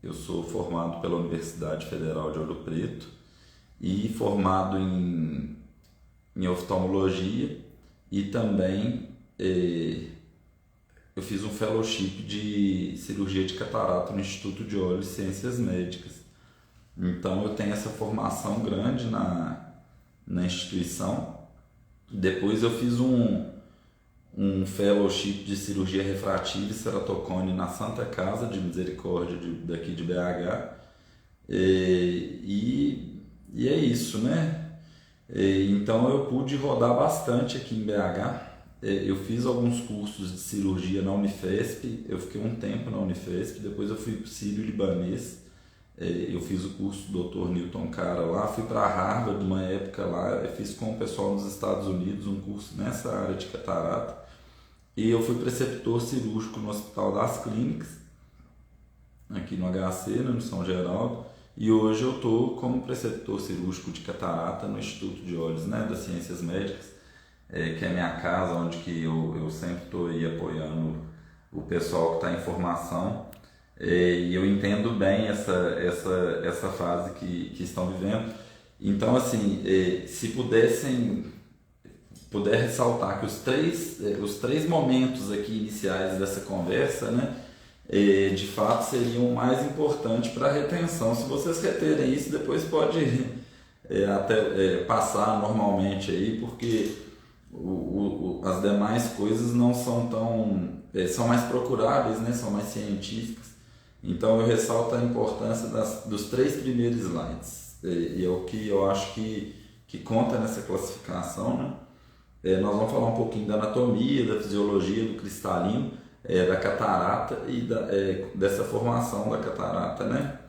Eu sou formado pela Universidade Federal de Ouro Preto e formado em oftalmologia e também eu fiz um fellowship de cirurgia de catarata no Instituto de Olhos e Ciências Médicas. Então eu tenho essa formação grande na instituição. Depois eu fiz um fellowship de cirurgia refrativa e ceratocone na Santa Casa de Misericórdia daqui de BH. E é isso, né? Então eu pude rodar bastante aqui em BH. Eu fiz alguns cursos de cirurgia na Unifesp, eu fiquei um tempo na Unifesp, depois eu fui para o Sírio-Libanês. Eu fiz o curso do Dr. Newton Cara lá, fui para Harvard uma época lá, eu fiz com o pessoal nos Estados Unidos um curso nessa área de catarata. E eu fui preceptor cirúrgico no Hospital das Clínicas, aqui no HC, né, no São Geraldo. E hoje eu estou como preceptor cirúrgico de catarata no Instituto de Olhos, né, das Ciências Médicas, que é minha casa, onde que eu sempre estou aí apoiando o pessoal que está em formação. E eu entendo bem essa fase que estão vivendo. Então, assim, se puder ressaltar que os três momentos aqui iniciais dessa conversa, né, de fato seriam mais importantes para a retenção. Se vocês reterem isso, depois pode até passar normalmente aí, porque as demais coisas não são tão... são mais procuráveis, né, são mais científicas. Então eu ressalto a importância dos três primeiros slides, e é o que eu acho que conta nessa classificação, né? Nós vamos falar um pouquinho da anatomia, da fisiologia do cristalino, da catarata e dessa formação da catarata, né?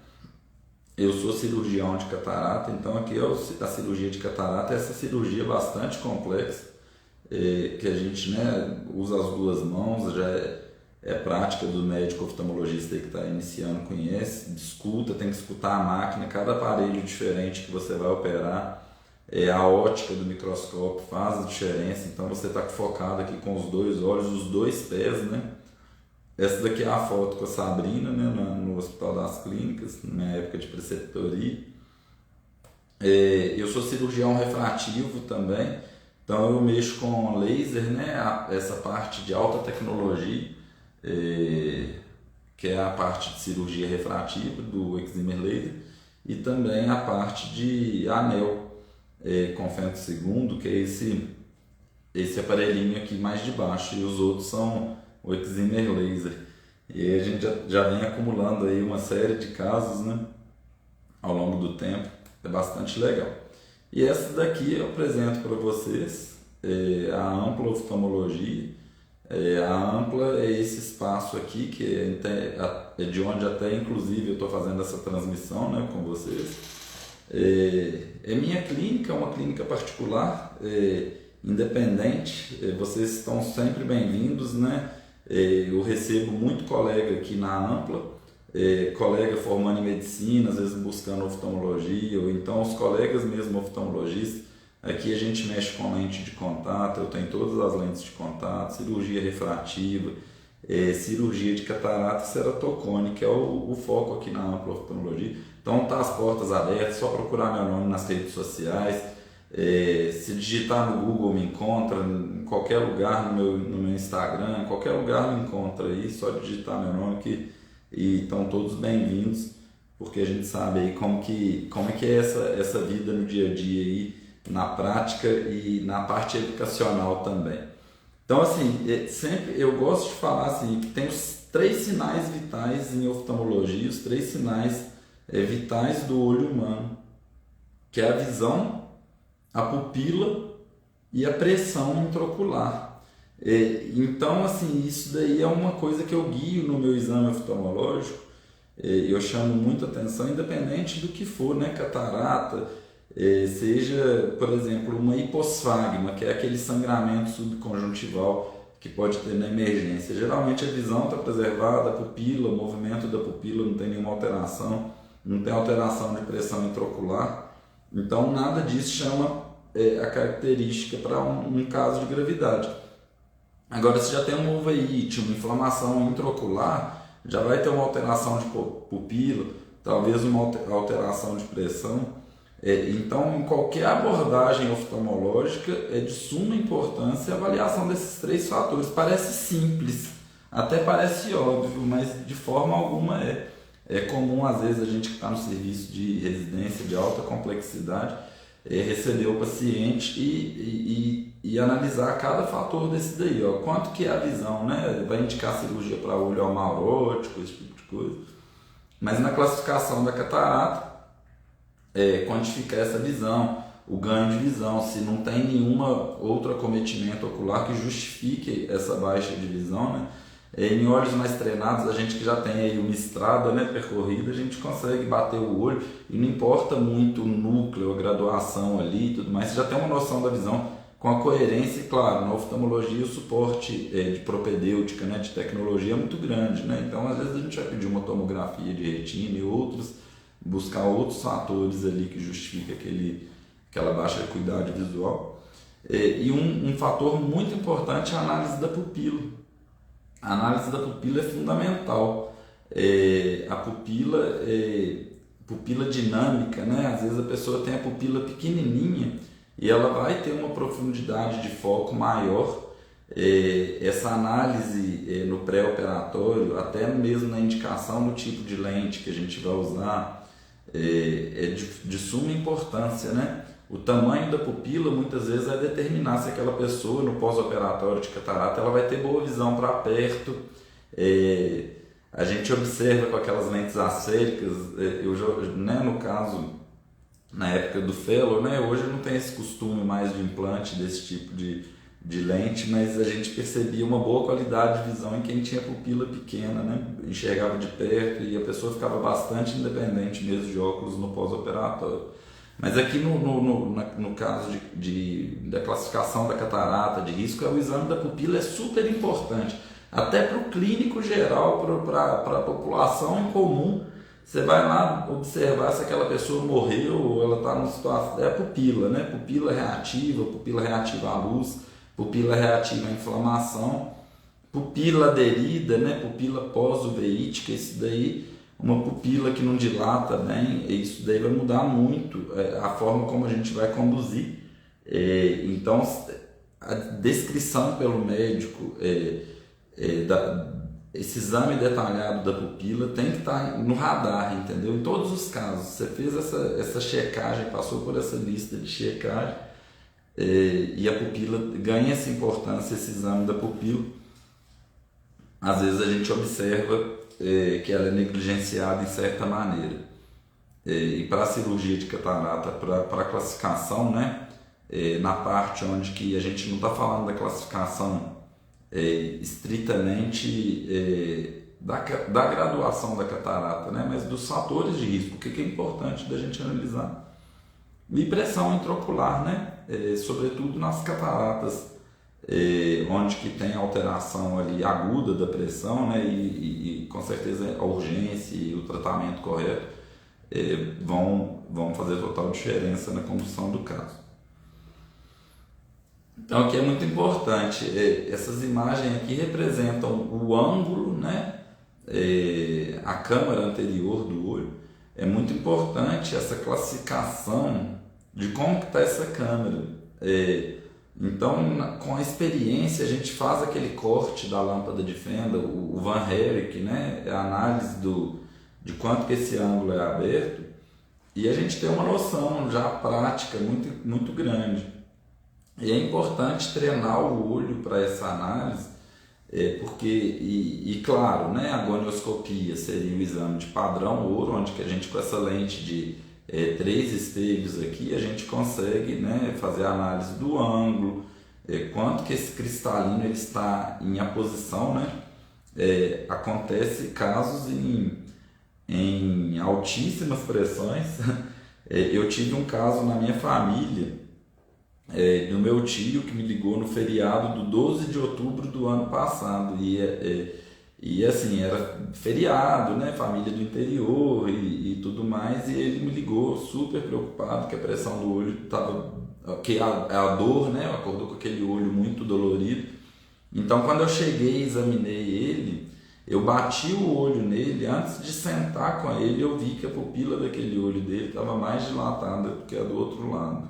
Eu sou cirurgião de catarata, então aqui a cirurgia de catarata é essa cirurgia bastante complexa, que a gente, né, usa as duas mãos, já é prática do médico oftalmologista que está iniciando, conhece, escuta, tem que escutar a máquina, cada aparelho diferente que você vai operar, a ótica do microscópio faz a diferença, então você está focado aqui com os dois olhos, os dois pés, né? Essa daqui é a foto com a Sabrina, né, no Hospital das Clínicas, na época de preceptoria. Eu sou cirurgião refrativo também, então eu mexo com laser, né, essa parte de alta tecnologia, que é a parte de cirurgia refrativa do excimer laser, e também a parte de anel com femto segundo, que é esse aparelhinho aqui mais de baixo, e os outros são o excimer laser. E aí a gente já vem acumulando aí uma série de casos, né, ao longo do tempo, é bastante legal. E essa daqui eu apresento para vocês, a ampla oftalmologia. A ampla é esse espaço aqui, que é de onde até inclusive eu estou fazendo essa transmissão, né, com vocês. Minha clínica, é uma clínica particular, independente, vocês estão sempre bem-vindos, né? Eu recebo muito colega aqui na ampla, colega formando em medicina, às vezes buscando oftalmologia, ou então os colegas mesmo oftalmologistas. Aqui a gente mexe com lente de contato, eu tenho todas as lentes de contato, cirurgia refrativa, cirurgia de catarata e ceratocone, que é o foco aqui na ampla oftalmologia. Então tá as portas abertas, só procurar meu nome nas redes sociais. Se digitar no Google me encontra, em qualquer lugar, no meu Instagram, em qualquer lugar me encontra aí, só digitar meu nome e estão todos bem-vindos, porque a gente sabe aí como é que é essa vida no dia a dia aí, na prática e na parte educacional também. Então, assim, sempre eu gosto de falar assim, que tem os três sinais vitais em oftalmologia, os três sinais vitais do olho humano, que é a visão, a pupila e a pressão intraocular. Então, assim, isso daí é uma coisa que eu guio no meu exame oftalmológico, eu chamo muita atenção, independente do que for, né, catarata, seja, por exemplo, uma hiposfagma, que é aquele sangramento subconjuntival que pode ter na emergência. Geralmente a visão está preservada, a pupila, o movimento da pupila não tem nenhuma alteração, não tem alteração de pressão intraocular, então nada disso chama a característica para um caso de gravidade. Agora, se já tem uma uveíte, uma inflamação intraocular, já vai ter uma alteração de pupila, talvez uma alteração de pressão. Então, em qualquer abordagem oftalmológica, é de suma importância a avaliação desses três fatores. Parece simples, até parece óbvio, mas de forma alguma é. É comum, às vezes, a gente que está no serviço de residência de alta complexidade, receber o paciente e analisar cada fator desse daí. Ó. Quanto que é a visão, né? Vai indicar cirurgia para olho amaurótico, esse tipo de coisa. Mas na classificação da catarata, quantificar essa visão, o ganho de visão, se não tem nenhuma outro acometimento ocular que justifique essa baixa de visão, né? Em olhos mais treinados, a gente que já tem aí uma estrada, né, percorrida, a gente consegue bater o olho e não importa muito o núcleo, a graduação ali e tudo mais, você já tem uma noção da visão com a coerência e, claro, na oftalmologia o suporte de propedêutica, né, de tecnologia é muito grande, né? Então às vezes a gente vai pedir uma tomografia de retina e outros, buscar outros fatores ali que justificam aquela baixa acuidade visual. E um fator muito importante é a análise da pupila. A análise da pupila é fundamental. A pupila dinâmica, né? Às vezes a pessoa tem a pupila pequenininha e ela vai ter uma profundidade de foco maior. Essa análise no pré-operatório, até mesmo na indicação do tipo de lente que a gente vai usar, é de suma importância, né? O tamanho da pupila muitas vezes vai determinar se aquela pessoa no pós-operatório de catarata ela vai ter boa visão para perto. A gente observa com aquelas lentes asféricas, né, no caso, na época do fellow, né, hoje não tem esse costume mais de implante desse tipo de lente, mas a gente percebia uma boa qualidade de visão em quem tinha pupila pequena, né, enxergava de perto e a pessoa ficava bastante independente mesmo de óculos no pós-operatório. Mas aqui no caso da classificação da catarata de risco, o exame da pupila é super importante, até para o clínico geral, para a população em comum. Você vai lá observar se aquela pessoa morreu ou ela está numa situação... É a pupila, né? Pupila reativa à luz, pupila reativa à inflamação, pupila aderida, né? Pupila pós-uveítica, isso daí... Uma pupila que não dilata bem, isso daí vai mudar muito a forma como a gente vai conduzir. Então, a descrição pelo médico, esse exame detalhado da pupila tem que estar no radar, entendeu? Em todos os casos, você fez essa checagem, passou por essa lista de checagem, e a pupila ganha essa importância, esse exame da pupila. Às vezes a gente observa que ela é negligenciada em certa maneira. E para a cirurgia de catarata, para a classificação, né, na parte onde que a gente não está falando da classificação estritamente da graduação da catarata, né, mas dos fatores de risco, o que é importante da gente analisar. E pressão intraocular, né, sobretudo nas cataratas, onde que tem alteração ali aguda da pressão, né, e com certeza a urgência e o tratamento correto vão fazer total diferença na condução do caso. Então aqui é muito importante, essas imagens aqui representam o ângulo, né, a câmara anterior do olho. É muito importante essa classificação de como que está essa câmera. Então, com a experiência, a gente faz aquele corte da lâmpada de fenda, o Van Herrick, né? A análise de quanto que esse ângulo é aberto, e a gente tem uma noção já prática muito, muito grande. E é importante treinar o olho para essa análise, porque, claro, né, a gonioscopia seria o exame de padrão ouro, onde que a gente, com essa lente de 3 espelhos aqui, a gente consegue, né, fazer a análise do ângulo, quanto que esse cristalino ele está em aposição, né? Acontece casos em altíssimas pressões. Eu tive um caso na minha família, do meu tio que me ligou no feriado do 12 de outubro do ano passado, e assim, era feriado, né? Família do interior e tudo mais, e ele me ligou super preocupado que a pressão do olho estava, que a dor, né? Acordou com aquele olho muito dolorido. Então, quando eu cheguei e examinei ele, Eu bati o olho nele, antes de sentar com ele, eu vi que a pupila daquele olho dele estava mais dilatada do que a do outro lado.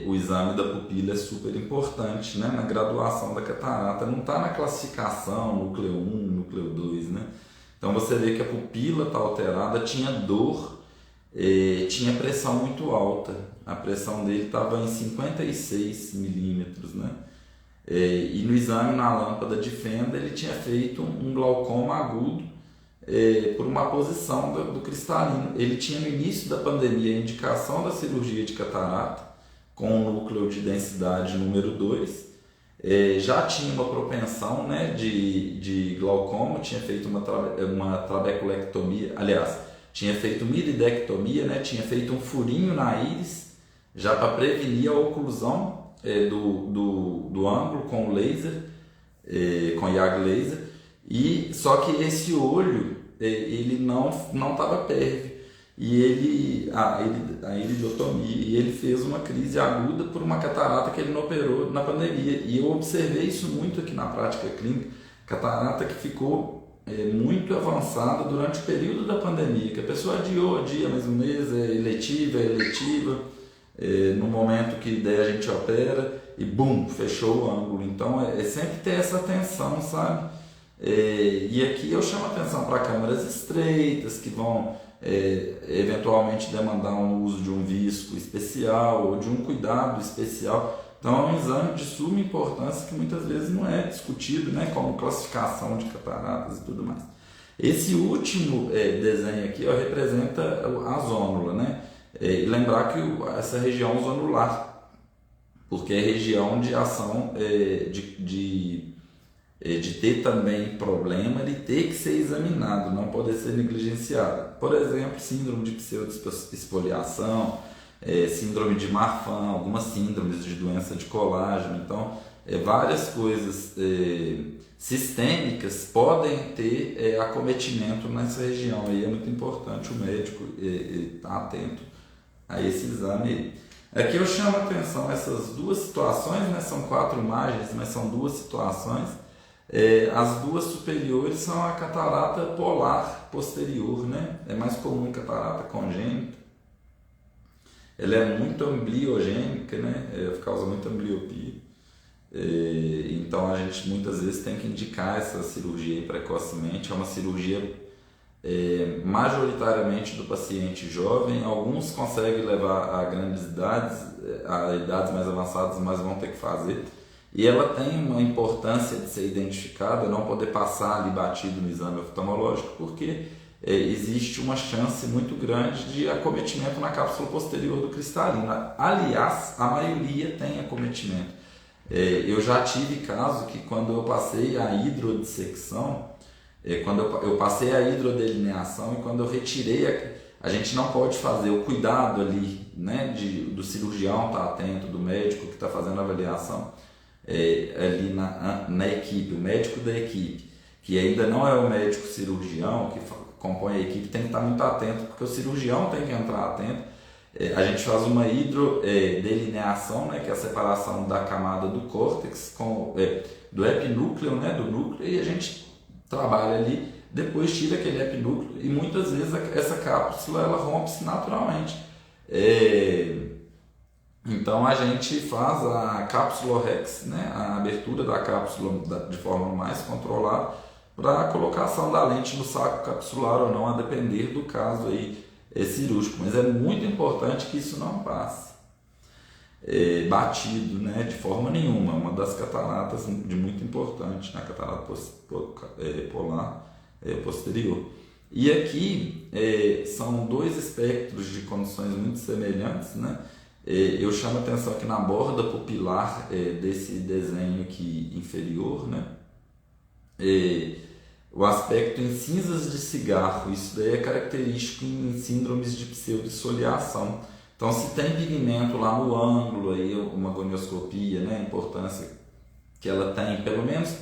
O exame da pupila é super importante, né? Na graduação da catarata, não está na classificação, núcleo 1, núcleo 2, né? Então você vê que a pupila está alterada, tinha dor, tinha pressão muito alta, a pressão dele estava em 56 milímetros, né? E no exame na lâmpada de fenda ele tinha feito um glaucoma agudo por uma posição do cristalino. Ele tinha no início da pandemia a indicação da cirurgia de catarata com um núcleo de densidade número 2, já tinha uma propensão, né, de glaucoma, tinha feito uma trabeculectomia, aliás, tinha feito miridectomia, né, tinha feito um furinho na íris já para prevenir a oclusão do ângulo com laser, com YAG laser, e só que esse olho ele não estava pérvio e a iridotomia, e ele fez uma crise aguda por uma catarata que ele não operou na pandemia, e eu observei isso muito aqui na prática clínica, catarata que ficou muito avançada durante o período da pandemia, que a pessoa adia mais um mês, é eletiva, no momento que der a gente opera e bum, fechou o ângulo. Então sempre ter essa atenção, sabe? E aqui eu chamo a atenção para câmeras estreitas que vão eventualmente demandar um uso de um visco especial ou de um cuidado especial. Então é um exame de suma importância que muitas vezes não é discutido, né, como classificação de cataratas e tudo mais. Esse último desenho aqui representa a zônula, né? E lembrar que essa região zonular, porque é região de ação de ter também problema, de ter que ser examinado, não poder ser negligenciado. Por exemplo, síndrome de pseudoesfoliação, síndrome de Marfan, algumas síndromes de doença de colágeno. Então, várias coisas sistêmicas podem ter acometimento nessa região. E é muito importante o médico estar atento a esse exame. Aqui eu chamo a atenção essas duas situações, né? São 4 imagens, mas são 2 situações. As 2 superiores são a catarata polar posterior, né? É mais comum catarata congênita. Ela é muito ambliogênica, né? Causa muita ambliopia. Então a gente muitas vezes tem que indicar essa cirurgia precocemente. É uma cirurgia majoritariamente do paciente jovem. Alguns conseguem levar a grandes idades, a idades mais avançadas, mas vão ter que fazer. E ela tem uma importância de ser identificada, não poder passar ali batido no exame oftalmológico, porque existe uma chance muito grande de acometimento na cápsula posterior do cristalino. Aliás, a maioria tem acometimento. Eu já tive caso que quando eu passei a hidrodissecção, quando eu passei a hidrodelineação e quando eu retirei, a gente não pode fazer o cuidado ali, né, do cirurgião estar atento, do médico que está fazendo a avaliação, ali na equipe, o médico da equipe, que ainda não é o médico cirurgião que compõe a equipe, tem que estar muito atento, porque o cirurgião tem que entrar atento. A gente faz uma hidrodelineação, né, que é a separação da camada do córtex do epinúcleo, né, do núcleo, e a gente trabalha ali, depois tira aquele epinúcleo e muitas vezes essa cápsula ela rompe-se naturalmente. Então a gente faz a cápsulorex, né, a abertura da cápsula de forma mais controlada para a colocação da lente no saco capsular ou não, a depender do caso aí cirúrgico. Mas é muito importante que isso não passe batido, né, de forma nenhuma. Uma das cataratas de muito importante, na catarata polar posterior. E aqui são 2 espectros de condições muito semelhantes, né? Eu chamo a atenção aqui na borda pupilar desse desenho aqui inferior, né? O aspecto em cinzas de cigarro, isso daí é característico em síndromes de pseudoesfoliação. Então, se tem pigmento lá no ângulo, aí uma gonioscopia, né, a importância que ela tem, pelo menos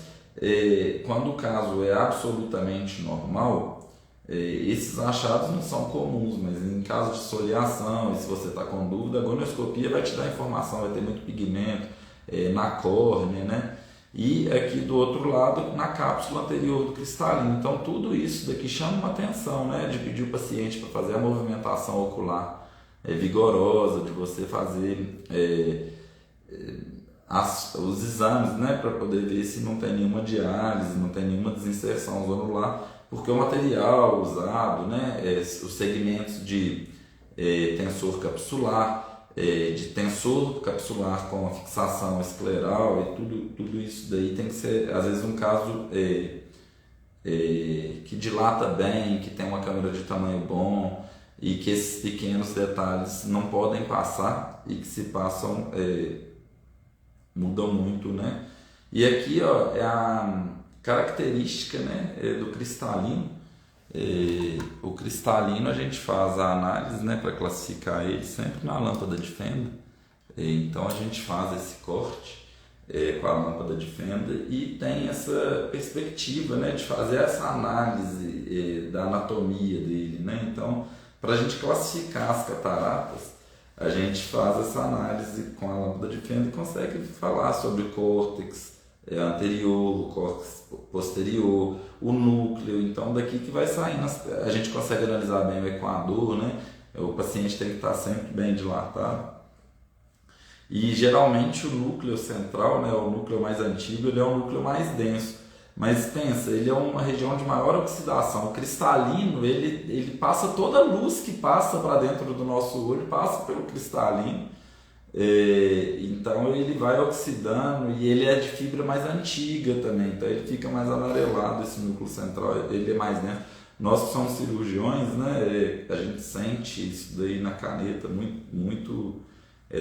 quando o caso é absolutamente normal, esses achados não são comuns, mas em caso de esfoliação, e se você está com dúvida, a gonioscopia vai te dar informação, vai ter muito pigmento na córnea, né? e aqui do outro lado na cápsula anterior do cristalino. Então tudo isso daqui chama uma atenção, né? De pedir o paciente para fazer a movimentação ocular vigorosa, de você fazer os exames, né? Para poder ver se não tem nenhuma diálise, não tem nenhuma desinserção zonular, porque o material usado, né? Os segmentos de tensor capsular, de tensor capsular com a fixação escleral e tudo isso daí tem que ser, às vezes, um caso que dilata bem, que tem uma câmera de tamanho bom e que esses pequenos detalhes não podem passar e que se passam mudam muito, né? E aqui, ó, é a característica, né, do cristalino. O cristalino a gente faz a análise, né, para classificar ele sempre na lâmpada de fenda. Então a gente faz esse corte com a lâmpada de fenda e tem essa perspectiva, né, de fazer essa análise da anatomia dele, né? Então, para a gente classificar as cataratas, a gente faz essa análise com a lâmpada de fenda e consegue falar sobre o córtex anterior, o córtex posterior, o núcleo. Então daqui que vai saindo, a gente consegue analisar bem o equador, né? O paciente tem que estar sempre bem dilatado. E geralmente o núcleo central, né, o núcleo mais antigo, ele é um núcleo mais denso. Mas pensa, ele é uma região de maior oxidação. O cristalino, ele passa toda a luz que passa para dentro do nosso olho, passa pelo cristalino. Então ele vai oxidando e ele é de fibra mais antiga também, então ele fica mais amarelado, esse núcleo central, ele é mais denso. Nós que somos cirurgiões, né, a gente sente isso daí na caneta muito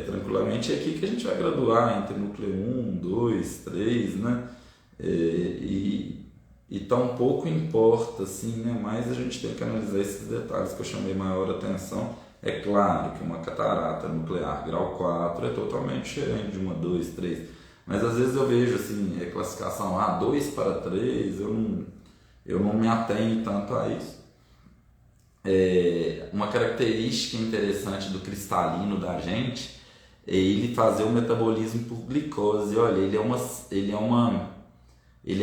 tranquilamente. É aqui que a gente vai graduar entre núcleo 1, 2, 3, né? E tão pouco importa assim, né? Mas a gente tem que analisar esses detalhes que eu chamei maior atenção. É claro que uma catarata nuclear grau 4 é totalmente diferente de uma 2, 3, mas às vezes eu vejo assim, classificação 2 para 3, eu não me atenho tanto a isso. Uma característica interessante do cristalino da gente é ele fazer o metabolismo por glicose. Olha, ele é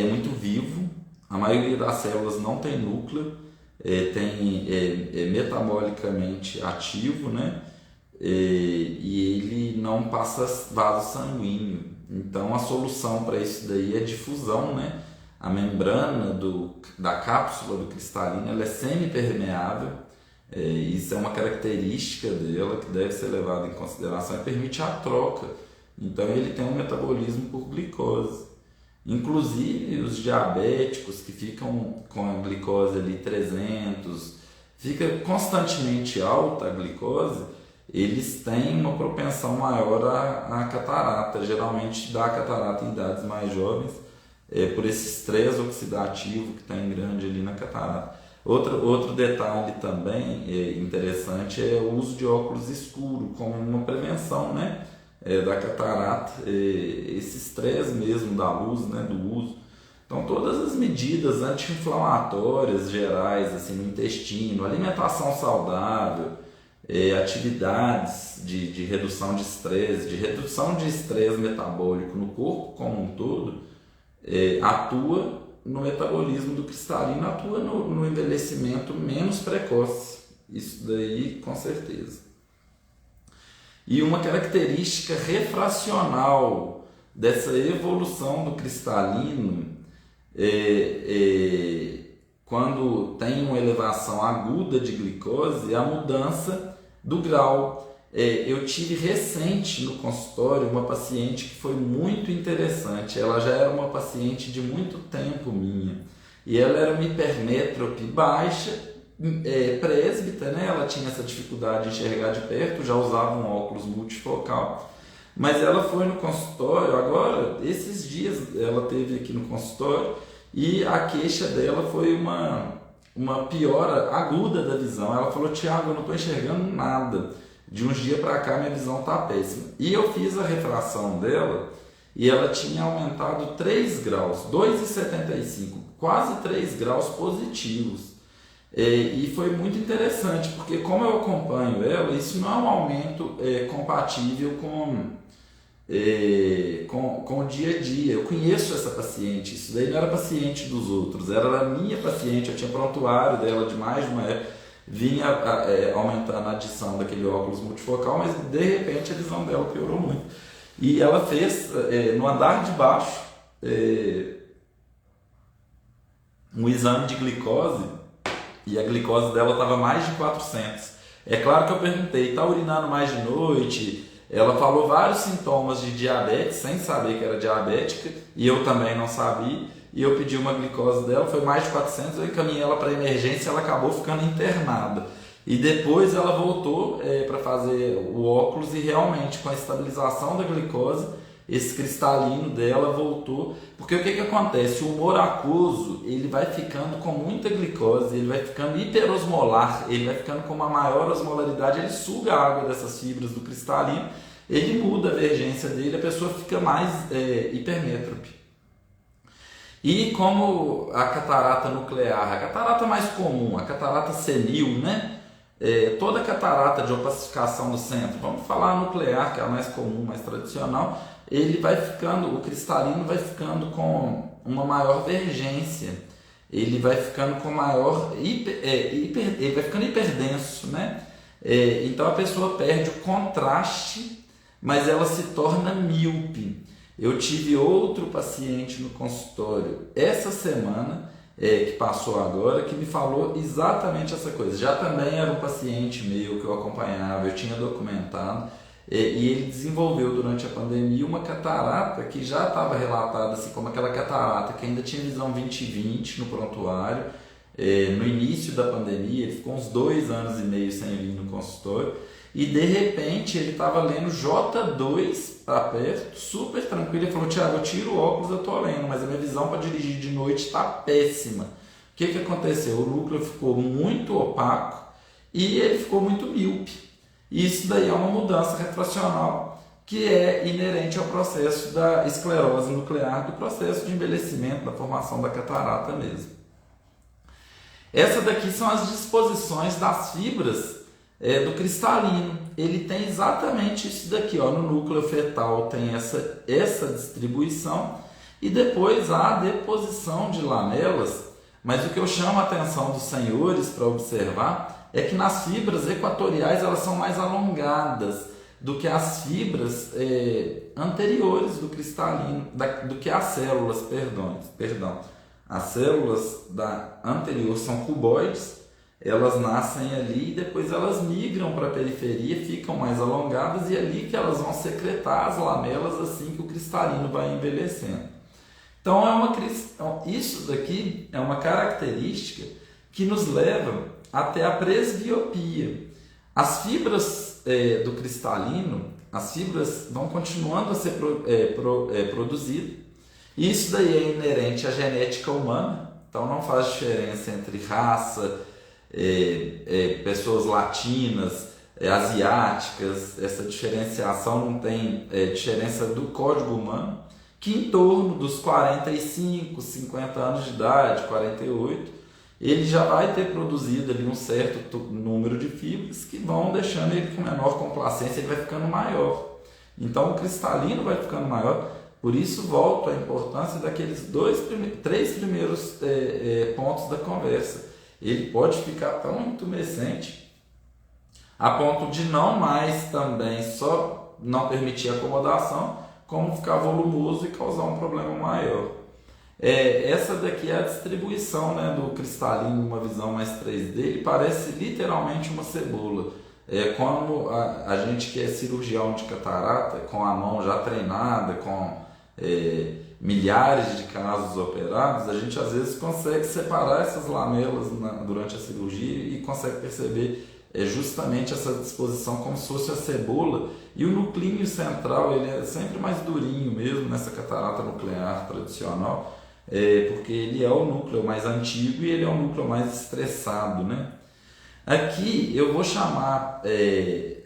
muito vivo, a maioria das células não tem núcleo, é metabolicamente ativo, né? E ele não passa vaso sanguíneo. Então a solução para isso daí é difusão, né? A membrana da cápsula do cristalino, ela é semipermeável. Isso é uma característica dela que deve ser levada em consideração e permite a troca. Então ele tem um metabolismo por glicose. Inclusive os diabéticos que ficam com a glicose ali 300, fica constantemente alta a glicose, eles têm uma propensão maior à catarata. Geralmente dá catarata em idades mais jovens, por esse estresse oxidativo que tem grande ali na catarata. Outro detalhe também interessante é o uso de óculos escuros como uma prevenção, né? Da catarata, esse estresse mesmo da luz, né, do uso. Então todas as medidas anti-inflamatórias gerais assim, no intestino, alimentação saudável, atividades de redução de estresse metabólico no corpo como um todo, atua no metabolismo do cristalino, atua no envelhecimento menos precoce. Isso daí com certeza. E uma característica refracional dessa evolução do cristalino quando tem uma elevação aguda de glicose, é a mudança do grau. Eu tive recente no consultório uma paciente que foi muito interessante. Ela já era uma paciente de muito tempo minha e ela era uma hipermétrope baixa, presbítera, né? Ela tinha essa dificuldade de enxergar de perto, já usava um óculos multifocal, mas ela foi no consultório agora, esses dias ela teve aqui no consultório e a queixa dela foi uma piora aguda da visão. Ela falou: Tiago, eu não estou enxergando nada, de uns dias para cá minha visão está péssima. E eu fiz a refração dela e ela tinha aumentado 3 graus, 2,75, quase 3 graus positivos. E foi muito interessante, porque como eu acompanho ela, isso não é um aumento compatível com o dia a dia. Eu conheço essa paciente, isso daí não era paciente dos outros, era a minha paciente, eu tinha prontuário dela de mais de uma época, vinha aumentando a adição daquele óculos multifocal, mas de repente a visão dela piorou muito. E ela fez, no andar de baixo, um exame de glicose, e a glicose dela estava mais de 400. É claro que eu perguntei, está urinando mais de noite? Ela falou vários sintomas de diabetes, sem saber que era diabética, e eu também não sabia, e eu pedi uma glicose dela, foi mais de 400, eu encaminhei ela para emergência, ela acabou ficando internada. E depois ela voltou para fazer o óculos, e realmente com a estabilização da glicose, esse cristalino dela voltou, porque o que acontece? O humor aquoso, ele vai ficando com muita glicose, ele vai ficando hiperosmolar, ele vai ficando com uma maior osmolaridade, ele suga a água dessas fibras do cristalino, ele muda a vergência dele, a pessoa fica mais hipermétrope. E como a catarata nuclear, a catarata mais comum, a catarata senil, né? Toda catarata de opacificação do centro, vamos falar nuclear, que é a mais comum, mais tradicional, ele vai ficando, o cristalino vai ficando com uma maior vergência, ele vai ficando com maior, ele vai ficando hiperdenso, né? Então a pessoa perde o contraste, mas ela se torna míope. Eu tive outro paciente no consultório essa semana, que passou agora, que me falou exatamente essa coisa. Já também era um paciente meu que eu acompanhava, eu tinha documentado, e ele desenvolveu durante a pandemia uma catarata que já estava relatada assim, como aquela catarata que ainda tinha visão 20/20 no prontuário. No início da pandemia, ele ficou uns 2 anos e meio sem vir no consultório, e de repente ele estava lendo J2 para perto, super tranquilo. Ele falou: Thiago, eu tiro o óculos, eu estou lendo, mas a minha visão para dirigir de noite está péssima. O que aconteceu? O núcleo ficou muito opaco e ele ficou muito míope. Isso daí é uma mudança refracional que é inerente ao processo da esclerose nuclear, do processo de envelhecimento, da formação da catarata mesmo. Essa daqui são as disposições das fibras do cristalino. Ele tem exatamente isso daqui, ó, no núcleo fetal tem essa distribuição, e depois há a deposição de lamelas, mas o que eu chamo a atenção dos senhores para observar é que nas fibras equatoriais elas são mais alongadas do que as fibras anteriores do cristalino, do que as células, perdão. As células anterior são cuboides, elas nascem ali e depois elas migram para a periferia, ficam mais alongadas, e é ali que elas vão secretar as lamelas assim que o cristalino vai envelhecendo. Então isso daqui é uma característica que nos leva até a presbiopia. As fibras do cristalino, as fibras vão continuando a ser produzidas. Isso daí é inerente à genética humana, então não faz diferença entre raça, pessoas latinas, asiáticas. Essa diferenciação não tem diferença do código humano, que em torno dos 45, 50 anos de idade, 48, ele já vai ter produzido ali um certo número de fibras que vão deixando ele com menor complacência, ele vai ficando maior. Então o cristalino vai ficando maior. Por isso volto à importância daqueles 3 primeiros pontos da conversa. Ele pode ficar tão intumescente a ponto de não mais também só não permitir acomodação, como ficar volumoso e causar um problema maior. Essa daqui é a distribuição, né, do cristalino, uma visão mais 3D. Ele parece literalmente uma cebola. Como a gente que é cirurgião de catarata, com a mão já treinada, com milhares de casos operados, a gente às vezes consegue separar essas lamelas durante a cirurgia e consegue perceber justamente essa disposição como se fosse a cebola, e o nuclínio central ele é sempre mais durinho mesmo nessa catarata nuclear tradicional, porque ele é o núcleo mais antigo e ele é o núcleo mais estressado, né? Aqui eu vou chamar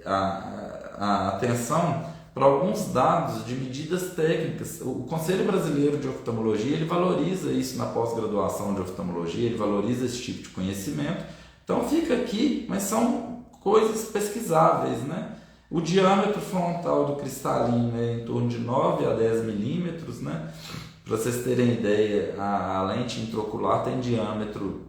a atenção para alguns dados de medidas técnicas. O Conselho Brasileiro de Oftalmologia ele valoriza isso na pós-graduação de oftalmologia, ele valoriza esse tipo de conhecimento. Então fica aqui, mas são coisas pesquisáveis, né? O diâmetro frontal do cristalino é em torno de 9 a 10 milímetros, né? Para vocês terem ideia, a lente intraocular tem diâmetro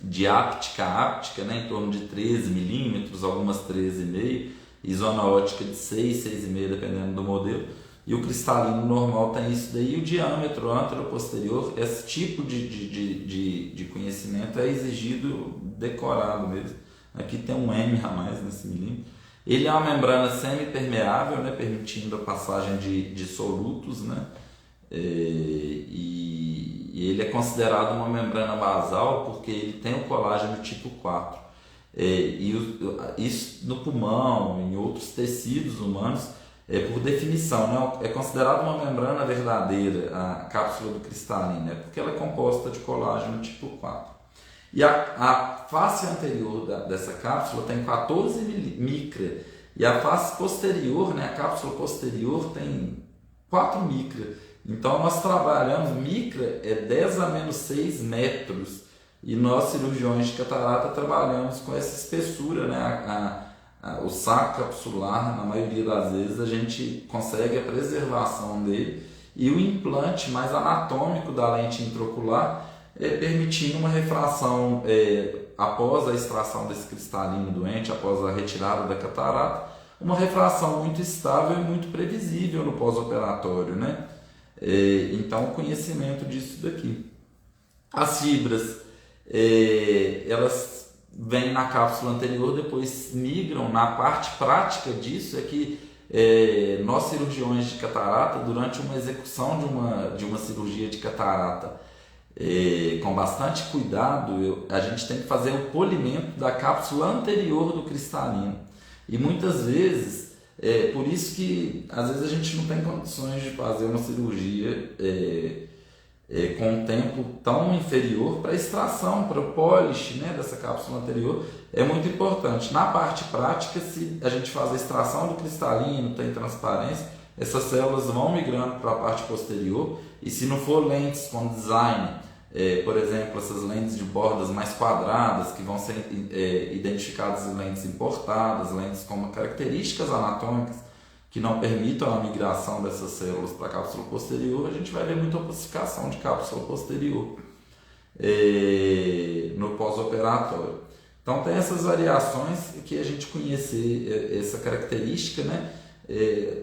de áptica a áptica, né? Em torno de 13 milímetros, algumas 13,5, e zona ótica de 6, 6,5, dependendo do modelo. E o cristalino normal tem isso daí. E o diâmetro anteroposterior, esse tipo de conhecimento é exigido decorado mesmo. Aqui tem um M a mais nesse milímetro. Ele é uma membrana semipermeável, né, permitindo a passagem de solutos, né, e ele é considerado uma membrana basal porque ele tem o colágeno tipo 4. Isso no pulmão, em outros tecidos humanos, por definição, né, é considerado uma membrana verdadeira, a cápsula do cristalino, porque ela é composta de colágeno tipo 4. E a face anterior dessa cápsula tem 14 micra, e a face posterior, né, a cápsula posterior, tem 4 micra. Então nós trabalhamos, micra é 10 a menos 6 metros, e nós cirurgiões de catarata trabalhamos com essa espessura, né, o saco capsular, na maioria das vezes a gente consegue a preservação dele, e o implante mais anatômico da lente intraocular, permitindo uma refração após a extração desse cristalino doente, após a retirada da catarata, uma refração muito estável e muito previsível no pós-operatório, né? Então, o conhecimento disso daqui. As fibras, elas vêm na cápsula anterior, depois migram. Na parte prática disso é que nós cirurgiões de catarata, durante uma execução de uma cirurgia de catarata, com bastante cuidado, a gente tem que fazer o polimento da cápsula anterior do cristalino. E muitas vezes, por isso que às vezes a gente não tem condições de fazer uma cirurgia com um tempo tão inferior para a extração, para o polish, né, dessa cápsula anterior. É muito importante. Na parte prática, se a gente faz a extração do cristalino, tem transparência, essas células vão migrando para a parte posterior, e se não for lentes com design, por exemplo, essas lentes de bordas mais quadradas, que vão ser identificadas em lentes importadas, lentes com características anatômicas que não permitam a migração dessas células para a cápsula posterior, a gente vai ver muita opacificação de cápsula posterior no pós-operatório. Então tem essas variações que a gente conhecer essa característica, né?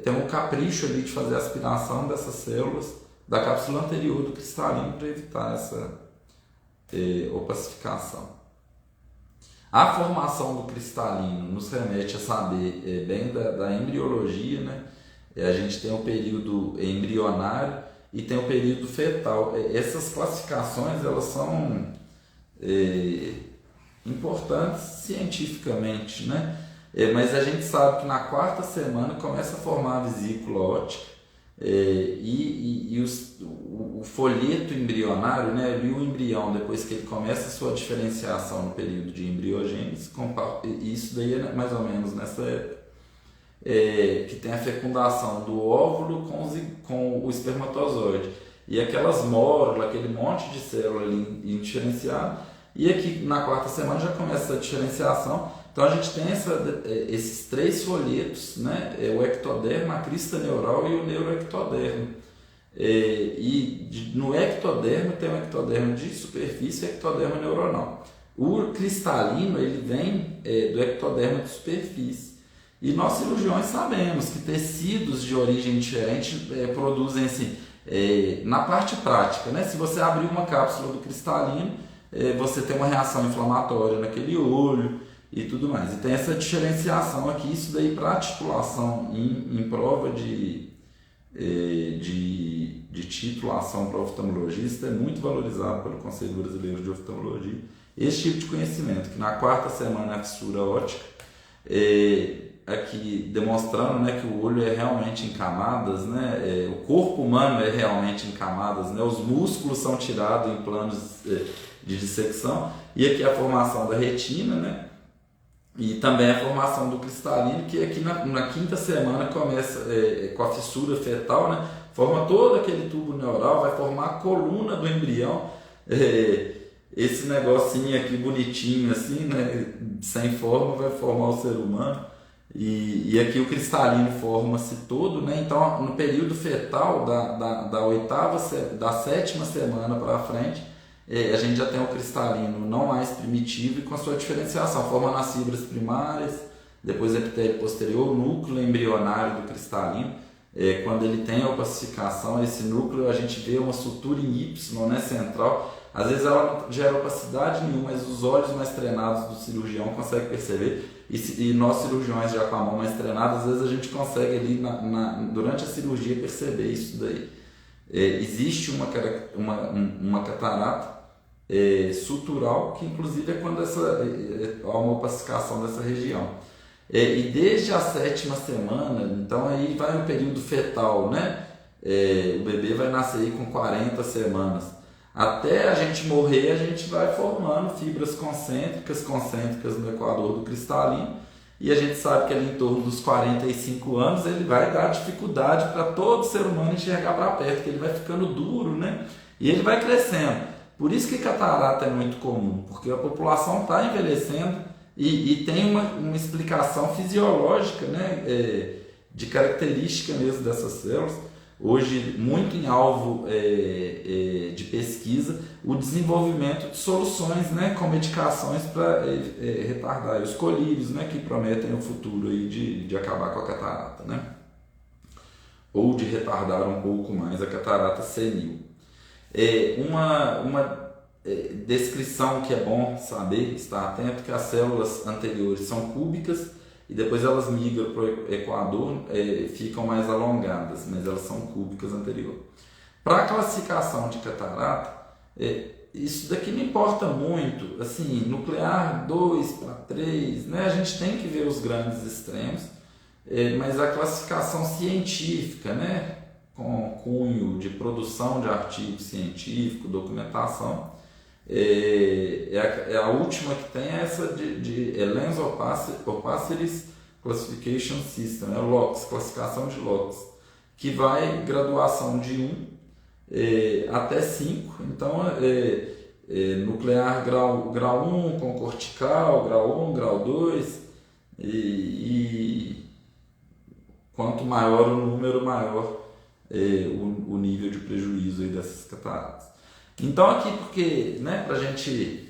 Tem um capricho ali de fazer a aspiração dessas células da cápsula anterior do cristalino para evitar essa opacificação. A formação do cristalino nos remete a saber bem da embriologia, né? A gente tem o período embrionário e tem o período fetal. Essas classificações, elas são importantes cientificamente, né? Mas a gente sabe que na 4ª semana começa a formar a vesícula óptica, o folheto embrionário, né, e o embrião, depois que ele começa a sua diferenciação no período de embriogênese, isso daí é mais ou menos nessa época, que tem a fecundação do óvulo com o espermatozoide, e aquelas mórulas, aquele monte de célula ali indiferenciada, e aqui na 4ª semana já começa a diferenciação. Então a gente tem esses 3 folhetos, né? O ectoderma, a crista neural e o neuroectoderma. No ectoderma tem o ectoderma de superfície e o ectoderma neuronal. O cristalino, ele vem do ectoderma de superfície. E nós cirurgiões sabemos que tecidos de origem diferente produzem assim, na parte prática, né? Se você abrir uma cápsula do cristalino, você tem uma reação inflamatória naquele olho e tudo mais. E tem essa diferenciação aqui, isso daí para titulação em prova de titulação para oftalmologista é muito valorizado pelo Conselho Brasileiro de Oftalmologia. Esse tipo de conhecimento, que na 4ª semana é a fissura óptica, aqui demonstrando, né, que o olho é realmente em camadas, né, o corpo humano é realmente em camadas, né, os músculos são tirados em planos de dissecção, e aqui a formação da retina, né, e também a formação do cristalino, que aqui na 5ª semana começa com a fissura fetal, né, forma todo aquele tubo neural, vai formar a coluna do embrião, esse negocinho aqui bonitinho assim, né, sem forma, vai formar o ser humano. E aqui o cristalino forma-se todo, né? Então no período fetal da sétima semana para frente, a gente já tem o cristalino não mais primitivo e com a sua diferenciação, formando as fibras primárias, depois epitélio posterior, o núcleo embrionário do cristalino. Quando ele tem a opacificação, esse núcleo a gente vê uma sutura em Y, né, central. Às vezes ela não gera opacidade nenhuma, mas os olhos mais treinados do cirurgião conseguem perceber. E nós cirurgiões já com a mão mais treinada, às vezes a gente consegue ali durante a cirurgia perceber isso daí. Existe uma catarata sutural, que inclusive é quando há uma opacificação dessa região. E desde a sétima semana, então aí vai no período fetal, né? O bebê vai nascer aí com 40 semanas. Até a gente morrer, a gente vai formando fibras concêntricas no equador do cristalino, e a gente sabe que ali em torno dos 45 anos ele vai dar dificuldade para todo ser humano enxergar para perto, porque ele vai ficando duro, né? E ele vai crescendo. Por isso que catarata é muito comum, porque a população está envelhecendo e tem uma explicação fisiológica, né? De característica mesmo dessas células. Hoje, muito em alvo de pesquisa, o desenvolvimento de soluções, né, com medicações para retardar os colírios, né, que prometem o futuro aí de acabar com a catarata, né, ou de retardar um pouco mais a catarata senil. Uma descrição que é bom saber, estar atento, que as células anteriores são cúbicas, e depois elas migram para o equador, ficam mais alongadas, mas elas são cúbicas anterior. Para a classificação de catarata, isso daqui não importa muito, assim, nuclear 2 para 3, né? A gente tem que ver os grandes extremos, mas a classificação científica, né? Com cunho de produção de artigo científico, documentação, a última que tem é essa de Lens Opacities Classification System, LOCS, classificação de LOCS, que vai graduação de 1 até 5, então nuclear grau 1 com cortical, grau 1, grau 2, e quanto maior o número, maior o nível de prejuízo aí dessas cataratas. Então aqui, porque, né, para a gente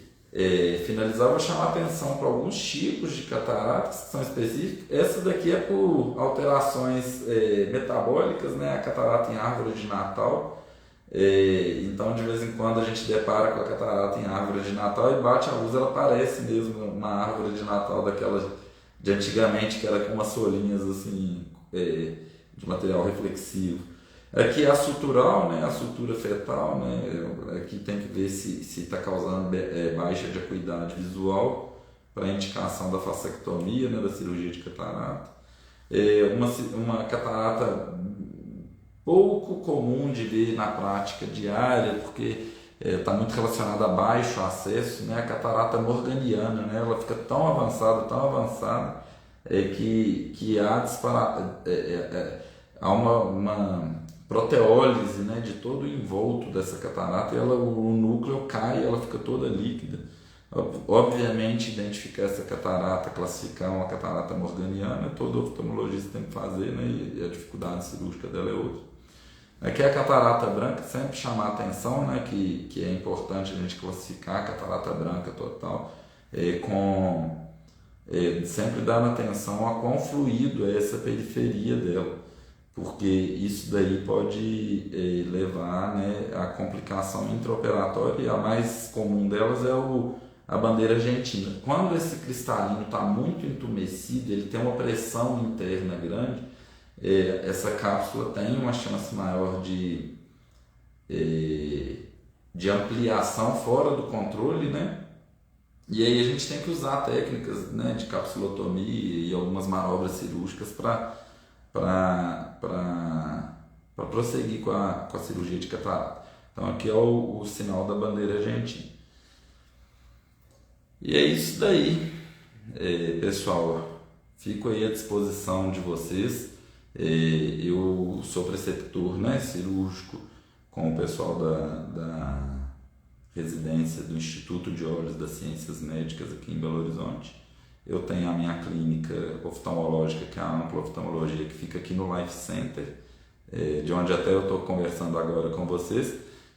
finalizar, eu vou chamar a atenção para alguns tipos de cataratas que são específicos. Essa daqui é por alterações metabólicas, né, a catarata em árvore de Natal. Então de vez em quando a gente depara com a catarata em árvore de Natal e bate a luz, ela parece mesmo uma árvore de Natal daquelas de antigamente, que era com umas folhinhas assim, de material reflexivo. Aqui é a sutural, né, a sutura fetal, né, aqui tem que ver se está causando baixa de acuidade visual para indicação da fasectomia, né, da cirurgia de catarata. Uma catarata pouco comum de ver na prática diária, porque está muito relacionada a baixo acesso, né, a catarata morganiana, né, ela fica tão avançada, que há uma proteólise, né, de todo o envolto dessa catarata, e o núcleo cai, ela fica toda líquida. Obviamente, identificar essa catarata, classificar uma catarata morganiana, todo oftalmologista tem que fazer, né, e a dificuldade cirúrgica dela é outra. Aqui a catarata branca, sempre chamar a atenção, né, que é importante a gente classificar a catarata branca total, sempre dando atenção a quão fluido é essa periferia dela, porque isso daí pode levar, né, a complicação intraoperatória, e a mais comum delas é a bandeira argentina. Quando esse cristalino está muito entumecido, ele tem uma pressão interna grande, essa cápsula tem uma chance maior de ampliação fora do controle, né? E aí a gente tem que usar técnicas, né, de capsulotomia e algumas manobras cirúrgicas para prosseguir com a cirurgia de catarata. Então aqui é o sinal da bandeira argentina. E é isso daí, pessoal. Fico aí à disposição de vocês. Eu sou preceptor, né, cirúrgico com o pessoal da residência do Instituto de Olhos das Ciências Médicas aqui em Belo Horizonte. eu tenho a minha clínica oftalmológica, que é a Ampla Oftalmologia, que fica aqui no Life Center, de onde até eu estou conversando agora com vocês,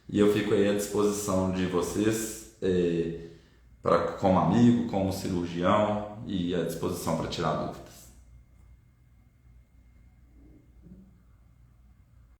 e eu fico aí à disposição de vocês, como amigo, como cirurgião, e à disposição para tirar dúvidas.